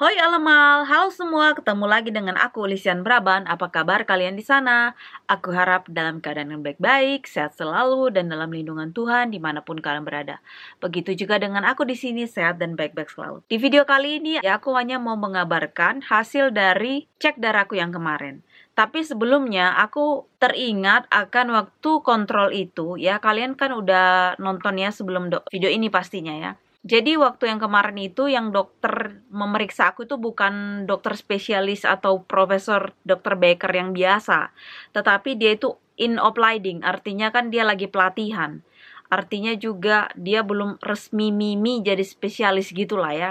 Hoi Alamal, halo semua, ketemu lagi dengan aku Lisian Braban. Apa kabar kalian di sana? Aku harap dalam keadaan yang baik-baik, sehat selalu, dan dalam lindungan Tuhan dimanapun kalian berada. Begitu juga dengan aku di sini, sehat dan baik-baik selalu. Di video kali ini, aku hanya mau mengabarkan hasil dari cek darahku yang kemarin. Tapi sebelumnya, aku teringat akan waktu kontrol itu, ya kalian kan udah nonton ya sebelum video ini pastinya ya. Jadi waktu yang kemarin itu yang dokter memeriksa aku itu bukan dokter spesialis atau profesor dokter Baker yang biasa, tetapi dia itu in opleiding, artinya kan dia lagi pelatihan. Artinya juga dia belum resmi mimi jadi spesialis gitulah ya.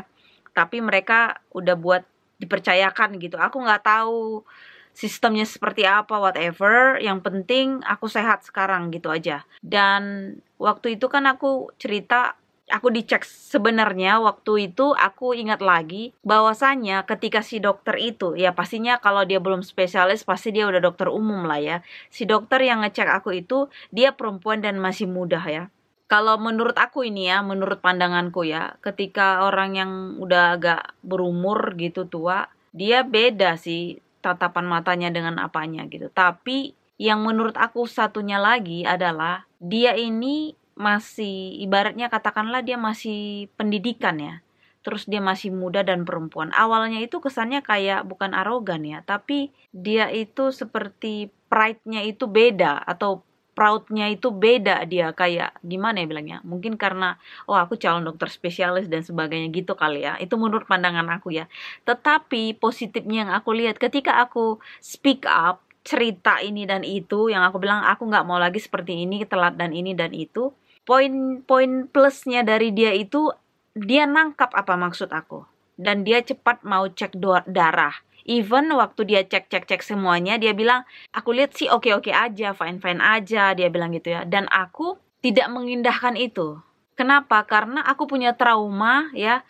Tapi mereka udah buat dipercayakan gitu. Aku nggak tahu sistemnya seperti apa, whatever. Yang penting aku sehat sekarang gitu aja. Dan waktu itu kan aku cerita, aku dicek sebenarnya waktu itu aku ingat lagi bahwasanya ketika si dokter itu, ya pastinya kalau dia belum spesialis pasti dia udah dokter umum lah ya. Si dokter yang ngecek aku itu dia perempuan dan masih muda ya. Kalau menurut aku ini ya, menurut pandanganku ya, ketika orang yang udah agak berumur gitu tua, dia beda sih tatapan matanya dengan apanya gitu. Tapi yang menurut aku satunya lagi adalah dia ini masih, ibaratnya katakanlah dia masih pendidikan ya. Terus dia masih muda dan perempuan. Awalnya itu kesannya kayak bukan arogan ya, tapi dia itu seperti pride-nya itu beda atau proud-nya itu beda, dia kayak gimana ya bilangnya, mungkin karena oh aku calon dokter spesialis dan sebagainya gitu kali ya, itu menurut pandangan aku ya. Tetapi positifnya yang aku lihat ketika aku speak up cerita ini dan itu, yang aku bilang aku nggak mau lagi seperti ini, telat dan ini dan itu, poin-poin plusnya dari dia itu dia nangkap apa maksud aku dan dia cepat mau cek darah. Even waktu dia cek semuanya, dia bilang, aku lihat sih oke-oke aja, fine-fine aja, dia bilang gitu ya. Dan aku tidak mengindahkan itu. Kenapa? Karena aku punya trauma ya,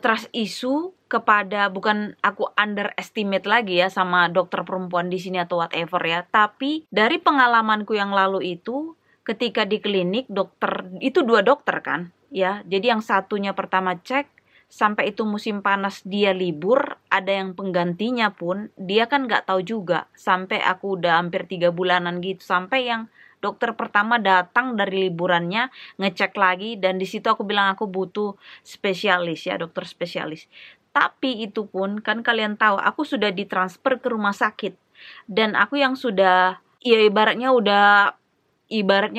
trust issue kepada, bukan aku underestimate lagi ya sama dokter perempuan di sini atau whatever ya, tapi dari pengalamanku yang lalu itu, ketika di klinik dokter itu 2 dokter kan ya. Jadi yang satunya pertama cek sampai itu musim panas dia libur, ada yang penggantinya pun dia kan nggak tahu juga, sampai aku udah hampir 3 bulanan gitu, sampai yang dokter pertama datang dari liburannya ngecek lagi, dan di situ aku bilang aku butuh spesialis ya, dokter spesialis. Tapi itu pun kan kalian tahu aku sudah ditransfer ke rumah sakit, dan aku yang sudah ya ibaratnya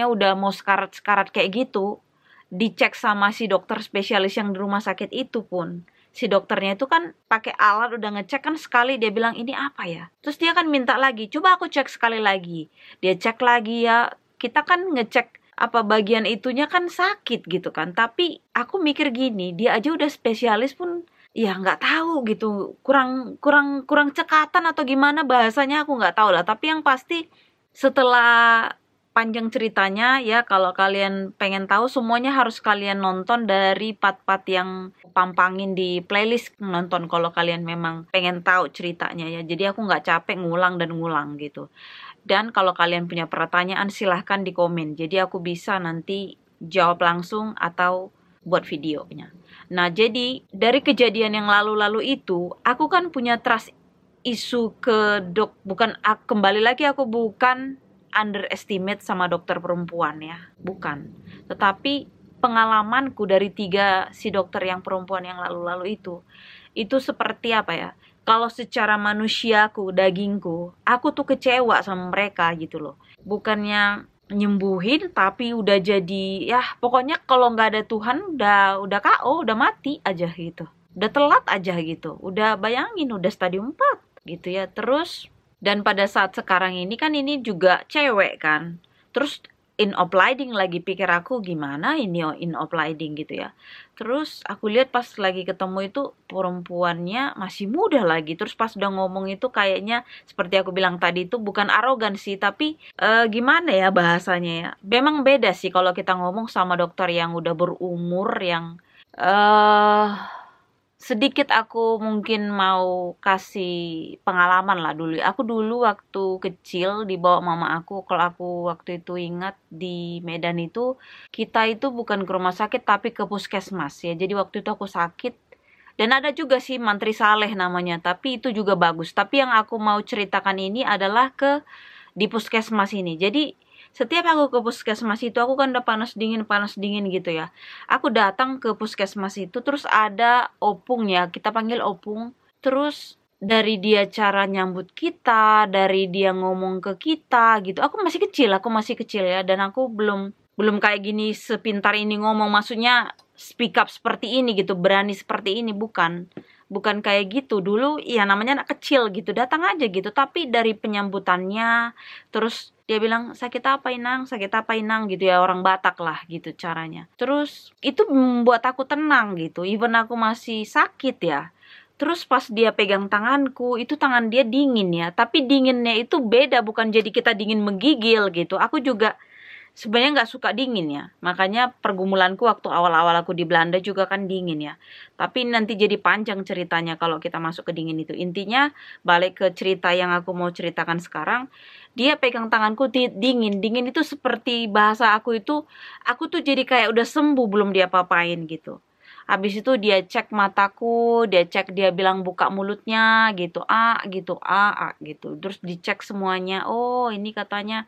udah mau sekarat-sekarat kayak gitu, dicek sama si dokter spesialis yang di rumah sakit itu pun, si dokternya itu kan pakai alat udah ngecek kan sekali, dia bilang ini apa ya, terus dia kan minta lagi, coba aku cek sekali lagi, dia cek lagi ya, kita kan ngecek apa bagian itunya kan sakit gitu kan, tapi aku mikir gini, dia aja udah spesialis pun ya nggak tahu gitu, kurang kurang kurang cekatan atau gimana bahasanya, aku nggak tahu lah. Tapi yang pasti setelah panjang ceritanya ya, kalau kalian pengen tahu semuanya harus kalian nonton dari part-part yang pampangin di playlist nonton, kalau kalian memang pengen tahu ceritanya ya. Jadi aku nggak capek ngulang dan ngulang gitu. Dan kalau kalian punya pertanyaan silahkan di komen, jadi aku bisa nanti jawab langsung atau buat videonya. Nah, jadi dari kejadian yang lalu-lalu itu, aku kan punya trust isu ke kembali lagi, aku bukan underestimate sama dokter perempuan ya, bukan. Tetapi pengalamanku dari 3 si dokter yang perempuan yang lalu-lalu itu seperti apa ya, kalau secara manusiaku, dagingku, aku tuh kecewa sama mereka gitu loh. Bukannya nyembuhin, tapi udah jadi ya pokoknya kalau nggak ada Tuhan udah KO, udah mati aja gitu, udah telat aja gitu, udah bayangin udah stadium 4 gitu ya. Terus dan pada saat sekarang ini kan ini juga cewek kan, terus in opleiding lagi, pikir aku gimana ini in opleiding gitu ya. Terus aku lihat pas lagi ketemu itu perempuannya masih muda lagi, terus pas udah ngomong itu kayaknya seperti aku bilang tadi itu bukan arogan sih, tapi gimana ya bahasanya ya, memang beda sih kalau kita ngomong sama dokter yang udah berumur, yang eh sedikit aku mungkin mau kasih pengalaman lah dulu. Aku dulu waktu kecil dibawa mama aku, kalau aku waktu itu ingat di Medan itu, kita itu bukan ke rumah sakit tapi ke puskesmas ya. Jadi waktu itu aku sakit Dan ada juga sih Mantri Saleh namanya, tapi itu juga bagus. Tapi yang aku mau ceritakan ini adalah di puskesmas ini. Jadi setiap aku ke puskesmas itu, aku kan udah panas dingin gitu ya. Aku datang ke puskesmas itu, terus ada opung ya, kita panggil opung. Terus dari dia cara nyambut kita, dari dia ngomong ke kita gitu. Aku masih kecil ya, dan aku belum kayak gini sepintar ini ngomong, maksudnya speak up seperti ini gitu, berani seperti ini, bukan kayak gitu. Dulu ya namanya anak kecil gitu, datang aja gitu, tapi dari penyambutannya, terus dia bilang sakit apa inang gitu ya, orang Batak lah gitu caranya. Terus itu membuat aku tenang gitu, even aku masih sakit ya. Terus pas dia pegang tanganku, itu tangan dia dingin ya, tapi dinginnya itu beda, bukan jadi kita dingin menggigil gitu. Aku juga sebenarnya nggak suka dingin ya, makanya pergumulanku waktu awal-awal aku di Belanda juga kan dingin ya. Tapi nanti jadi panjang ceritanya kalau kita masuk ke dingin itu. Intinya balik ke cerita yang aku mau ceritakan sekarang, dia pegang tanganku dingin itu seperti bahasa aku tuh jadi kayak udah sembuh belum dia apa-apain gitu. Habis itu dia cek mataku, dia bilang buka mulutnya gitu, gitu. Terus dicek semuanya, oh ini katanya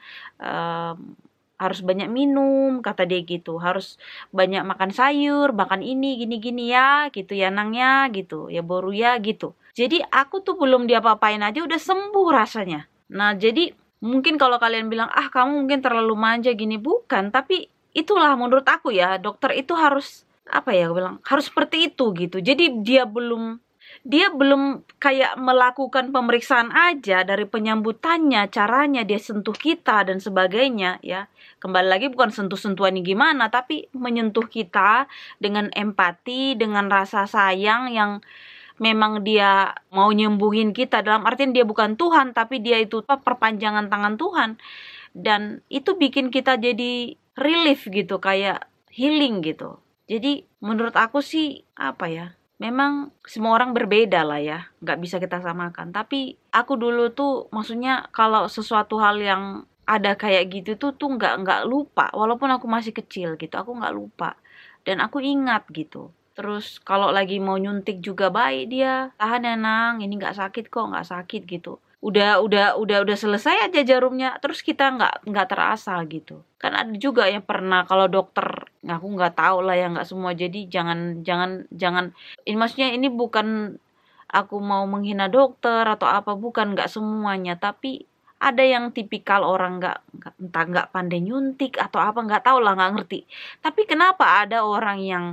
harus banyak minum, kata dia gitu. Harus banyak makan sayur, makan ini, gini-gini ya, gitu ya nangnya, gitu. Ya boru ya, gitu. Jadi aku tuh belum diapa-apain aja udah sembuh rasanya. Nah jadi mungkin kalau kalian bilang, kamu mungkin terlalu manja gini, bukan. Tapi itulah menurut aku ya, dokter itu harus aku bilang harus seperti itu gitu. Jadi dia belum kayak melakukan pemeriksaan aja, dari penyambutannya, caranya dia sentuh kita dan sebagainya ya. Kembali lagi bukan sentuh-sentuhan ini gimana, tapi menyentuh kita dengan empati, dengan rasa sayang yang memang dia mau nyembuhin kita, dalam artian dia bukan Tuhan, tapi dia itu perpanjangan tangan Tuhan. Dan itu bikin kita jadi relief gitu, kayak healing gitu. Jadi menurut aku sih memang semua orang berbeda lah ya, nggak bisa kita samakan. Tapi aku dulu tuh maksudnya kalau sesuatu hal yang ada kayak gitu tuh nggak lupa, walaupun aku masih kecil gitu, aku nggak lupa dan aku ingat gitu. Terus kalau lagi mau nyuntik juga baik dia, tahan ya nang, ini nggak sakit kok, nggak sakit gitu. Udah selesai aja jarumnya, terus kita nggak terasa gitu. Kan ada juga yang pernah kalau dokter, aku nggak tahu lah ya, nggak semua. Jadi jangan ini, maksudnya ini bukan aku mau menghina dokter atau apa, bukan, nggak semuanya, tapi ada yang tipikal orang entah nggak pandai nyuntik atau apa, nggak tahu lah, nggak ngerti. Tapi kenapa ada orang yang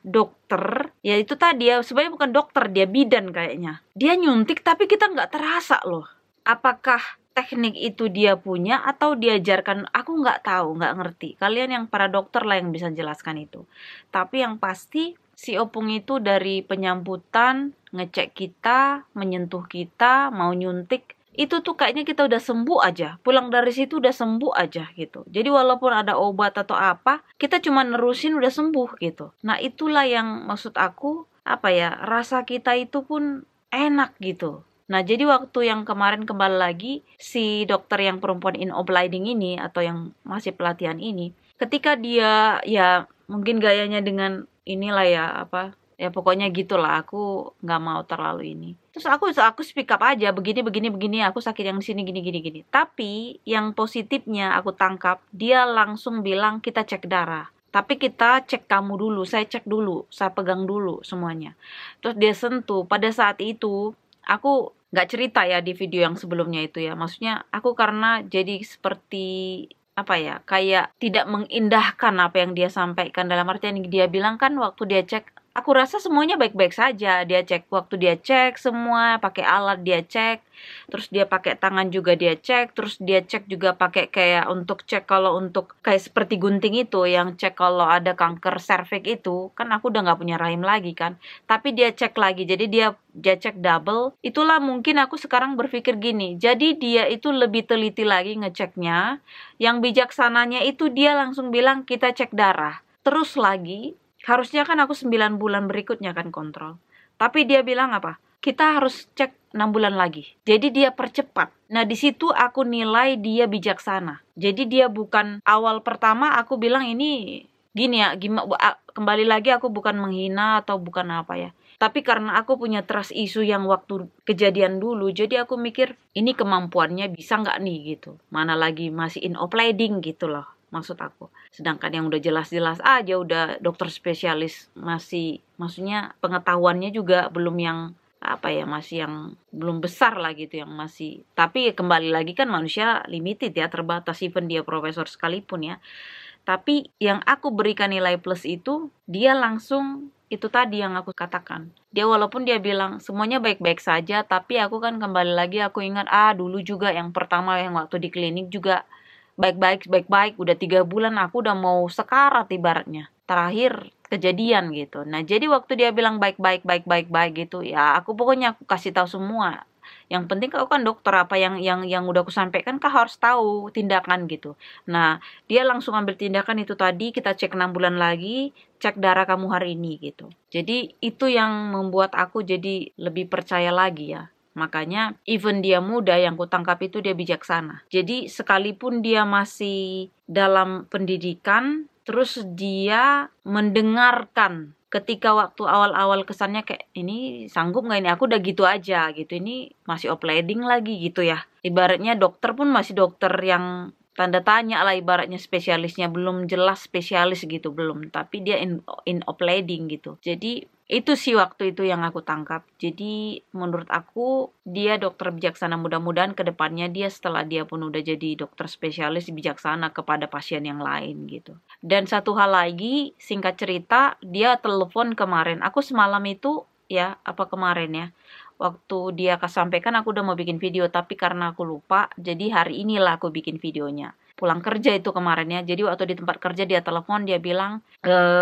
dokter, ya itu tadi ya, sebenarnya bukan dokter, dia bidan kayaknya, dia nyuntik tapi kita nggak terasa loh. Apakah teknik itu dia punya atau diajarkan? Aku nggak tahu, nggak ngerti. Kalian yang para dokter lah yang bisa jelaskan itu. Tapi yang pasti si opung itu dari penyambutan, ngecek kita, menyentuh kita, mau nyuntik, itu tuh kayaknya kita udah sembuh aja. Pulang dari situ udah sembuh aja gitu. Jadi walaupun ada obat atau apa, kita cuma nerusin udah sembuh gitu. Nah itulah yang maksud aku, rasa kita itu pun enak gitu. Nah, jadi waktu yang kemarin kembali lagi, si dokter yang perempuan in obliging ini, atau yang masih pelatihan ini, ketika dia, ya mungkin gayanya dengan inilah ya pokoknya gitulah, aku nggak mau terlalu ini. Terus aku speak up aja, begini, aku sakit yang sini, gini. Tapi yang positifnya aku tangkap, dia langsung bilang kita cek darah. Tapi kita cek kamu dulu, saya cek dulu, saya pegang dulu semuanya. Terus dia sentuh, pada saat itu, aku nggak cerita ya di video yang sebelumnya itu ya. Maksudnya aku karena jadi seperti kayak tidak mengindahkan apa yang dia sampaikan. Dalam artian dia bilang kan waktu dia cek, aku rasa semuanya baik-baik saja. Waktu dia cek semua, pakai alat dia cek, terus dia pakai tangan juga dia cek, terus dia cek juga pakai kayak untuk cek kalau untuk kayak seperti gunting itu, yang cek kalau ada kanker serviks itu, kan aku udah nggak punya rahim lagi kan. Tapi dia cek lagi, jadi dia cek double. Itulah mungkin aku sekarang berpikir gini, jadi dia itu lebih teliti lagi ngeceknya. Yang bijaksananya itu dia langsung bilang kita cek darah. Terus lagi, harusnya kan aku 9 bulan berikutnya kan kontrol. Tapi dia bilang kita harus cek 6 bulan lagi. Jadi dia percepat. Nah di situ aku nilai dia bijaksana. Jadi dia bukan awal pertama aku bilang ini gini ya, kembali lagi aku bukan menghina atau bukan apa ya. Tapi karena aku punya trust issue yang waktu kejadian dulu, jadi aku mikir ini kemampuannya bisa nggak nih gitu. Mana lagi masih in opleading gitu loh maksud aku. Sedangkan yang udah jelas-jelas aja udah dokter spesialis, maksudnya pengetahuannya juga belum yang apa ya, masih yang belum besar lah gitu, yang masih, tapi kembali lagi kan manusia limited ya, terbatas, even dia profesor sekalipun ya. Tapi yang aku berikan nilai plus itu, dia langsung itu tadi yang aku katakan. Dia walaupun dia bilang semuanya baik-baik saja, tapi aku kan kembali lagi aku ingat dulu juga yang pertama yang waktu di klinik juga baik-baik, udah 3 bulan aku udah mau sekarat ibaratnya. Terakhir kejadian gitu. Nah, jadi waktu dia bilang baik-baik gitu, ya aku pokoknya aku kasih tahu semua. Yang penting kau kan dokter, apa yang udah aku sampaikan kau harus tahu tindakan gitu. Nah, dia langsung ambil tindakan itu tadi, kita cek 6 bulan lagi, cek darah kamu hari ini gitu. Jadi itu yang membuat aku jadi lebih percaya lagi ya. Makanya even dia muda, yang kutangkap itu dia bijaksana. Jadi sekalipun dia masih dalam pendidikan, terus dia mendengarkan. Ketika waktu awal-awal kesannya kayak ini sanggup nggak ini, aku udah gitu aja gitu, ini masih opleading lagi gitu ya. Ibaratnya dokter pun masih dokter yang tanda tanya lah ibaratnya, spesialisnya belum jelas spesialis gitu, belum, tapi dia in opleading gitu. Jadi itu sih waktu itu yang aku tangkap. Jadi menurut aku dia dokter bijaksana, mudah-mudahan kedepannya dia setelah dia pun udah jadi dokter spesialis bijaksana kepada pasien yang lain gitu. Dan satu hal lagi, singkat cerita, dia telepon kemarin, aku semalam itu ya, apa kemarin ya, waktu dia sampaikan aku udah mau bikin video, tapi karena aku lupa, jadi hari inilah aku bikin videonya. Pulang kerja itu kemarin ya, jadi waktu di tempat kerja dia telepon, dia bilang,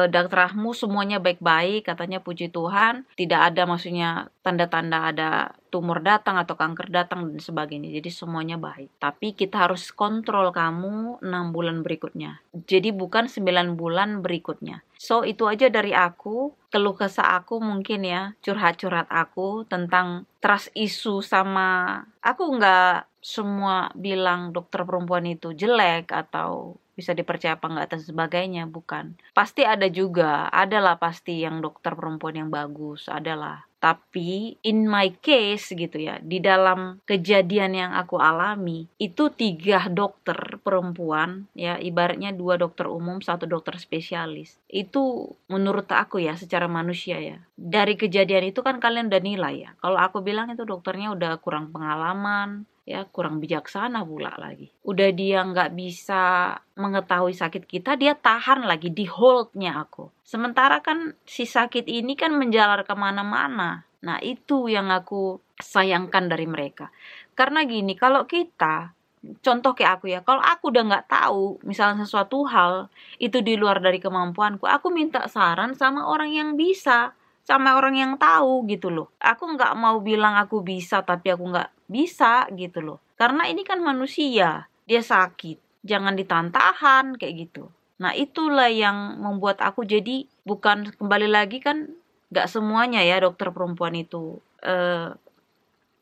Dokter Ahmu semuanya baik-baik, katanya puji Tuhan, tidak ada maksudnya tanda-tanda ada tumor datang atau kanker datang dan sebagainya, jadi semuanya baik. Tapi kita harus kontrol kamu 6 bulan berikutnya, jadi bukan 9 bulan berikutnya. So itu aja dari aku, keluh kesah aku mungkin ya, curhat-curhat aku tentang trust issue sama, aku nggak semua bilang dokter perempuan itu jelek atau bisa dipercaya apa enggak dan sebagainya, bukan. Pasti adalah pasti yang dokter perempuan yang bagus, adalah. Tapi in my case gitu ya, di dalam kejadian yang aku alami, itu 3 dokter perempuan ya, ibaratnya 2 dokter umum, 1 dokter spesialis. Itu menurut aku ya, secara manusia ya, dari kejadian itu kan kalian udah nilai ya. Kalau aku bilang itu dokternya udah kurang pengalaman, ya kurang bijaksana pula lagi. Udah dia nggak bisa mengetahui sakit kita, dia tahan lagi di holdnya aku. Sementara kan si sakit ini kan menjalar kemana-mana. Nah itu yang aku sayangkan dari mereka. Karena gini, kalau kita, contoh kayak aku ya, kalau aku udah nggak tahu misalnya sesuatu hal itu di luar dari kemampuanku, aku minta saran sama orang yang bisa, sama orang yang tahu gitu loh. Aku nggak mau bilang aku bisa tapi aku nggak bisa gitu loh, karena ini kan manusia, dia sakit, jangan ditantahan kayak gitu. Nah itulah yang membuat aku jadi, bukan, kembali lagi kan nggak semuanya ya dokter perempuan itu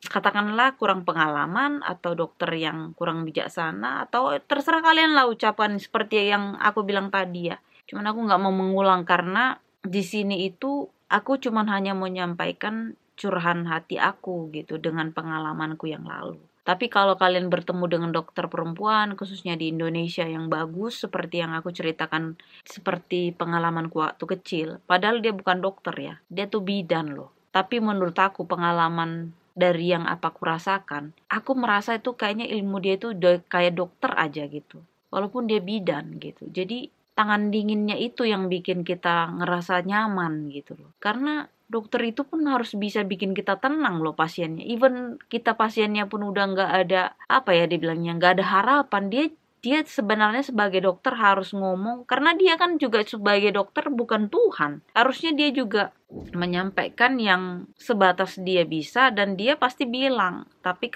katakanlah kurang pengalaman atau dokter yang kurang bijaksana, atau terserah kalian lah ucapan seperti yang aku bilang tadi ya. Cuman aku nggak mau mengulang, karena di sini itu aku cuman hanya mau menyampaikan curahan hati aku gitu dengan pengalamanku yang lalu. Tapi kalau kalian bertemu dengan dokter perempuan, khususnya di Indonesia yang bagus, seperti yang aku ceritakan, seperti pengalamanku waktu kecil, padahal dia bukan dokter ya, dia tuh bidan loh. Tapi menurut aku pengalaman dari yang apa aku rasakan, aku merasa itu kayaknya ilmu dia itu kayak dokter aja gitu. Walaupun dia bidan gitu. Jadi tangan dinginnya itu yang bikin kita ngerasa nyaman gitu loh. Karena dokter itu pun harus bisa bikin kita tenang loh pasiennya. Even kita pasiennya pun udah nggak ada, apa ya dibilangnya, nggak ada harapan. Dia sebenarnya sebagai dokter harus ngomong, karena dia kan juga sebagai dokter bukan Tuhan. Harusnya dia juga menyampaikan yang sebatas dia bisa, dan dia pasti bilang. Tapi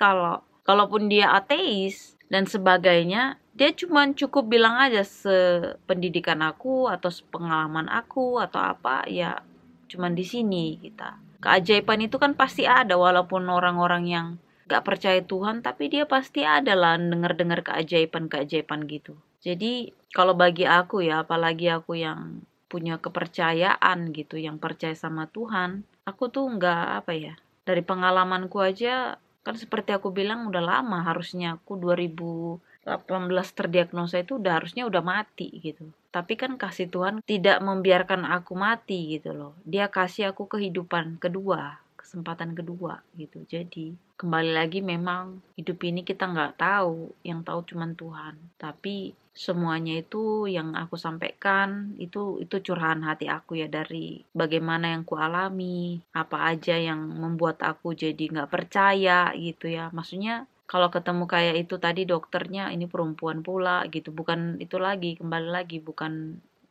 kalaupun dia ateis dan sebagainya, dia cuma cukup bilang aja sependidikan aku atau pengalaman aku atau apa ya, cuman di sini kita. Keajaiban itu kan pasti ada, walaupun orang-orang yang gak percaya Tuhan, tapi dia pasti ada lah dengar-dengar keajaiban gitu. Jadi kalau bagi aku ya, apalagi aku yang punya kepercayaan gitu, yang percaya sama Tuhan. Aku tuh nggak apa ya, dari pengalamanku aja, kan seperti aku bilang udah lama, harusnya aku 2018 terdiagnosa itu harusnya udah mati gitu. Tapi kan kasih Tuhan tidak membiarkan aku mati gitu loh. Dia kasih aku kehidupan kedua, kesempatan kedua gitu. Jadi kembali lagi, memang hidup ini kita nggak tahu, yang tahu cuman Tuhan. Tapi semuanya itu yang aku sampaikan itu curahan hati aku ya, dari bagaimana yang ku alami, apa aja yang membuat aku jadi nggak percaya gitu ya. Maksudnya kalau ketemu kayak itu tadi, dokternya ini perempuan pula gitu, bukan itu lagi, kembali lagi,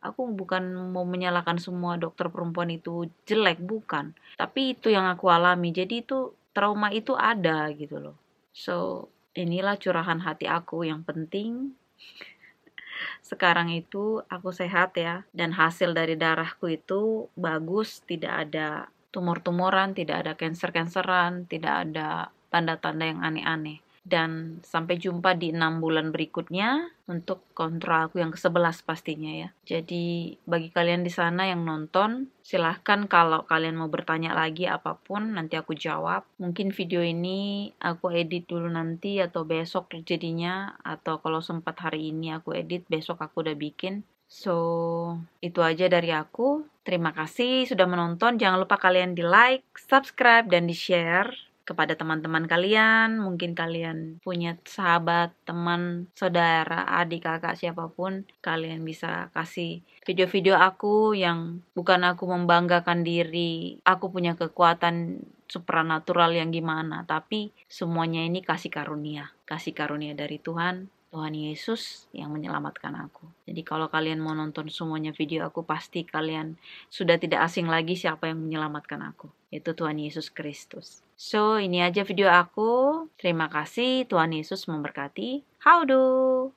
aku bukan mau menyalahkan semua dokter perempuan itu jelek, bukan, tapi itu yang aku alami. Jadi itu trauma itu ada gitu loh. So inilah curahan hati aku. Yang penting sekarang itu aku sehat ya, dan hasil dari darahku itu bagus, tidak ada tumor-tumoran, tidak ada cancer-canceran, tidak ada tanda-tanda yang aneh-aneh. Dan sampai jumpa di 6 bulan berikutnya untuk kontrol aku yang ke-11 pastinya ya. Jadi bagi kalian di sana yang nonton, silahkan kalau kalian mau bertanya lagi apapun, nanti aku jawab. Mungkin video ini aku edit dulu nanti atau besok jadinya, atau kalau sempat hari ini aku edit, besok aku udah bikin. So, itu aja dari aku. Terima kasih sudah menonton. Jangan lupa kalian di like, subscribe, dan di share kepada teman-teman kalian. Mungkin kalian punya sahabat, teman, saudara, adik, kakak, siapapun. Kalian bisa kasih video-video aku yang bukan aku membanggakan diri, aku punya kekuatan supranatural yang gimana, tapi semuanya ini kasih karunia dari Tuhan Yesus yang menyelamatkan aku. Jadi kalau kalian mau nonton semuanya video aku, pasti kalian sudah tidak asing lagi siapa yang menyelamatkan aku, yaitu Tuhan Yesus Kristus. So, ini aja video aku. Terima kasih, Tuhan Yesus memberkati. Howdo!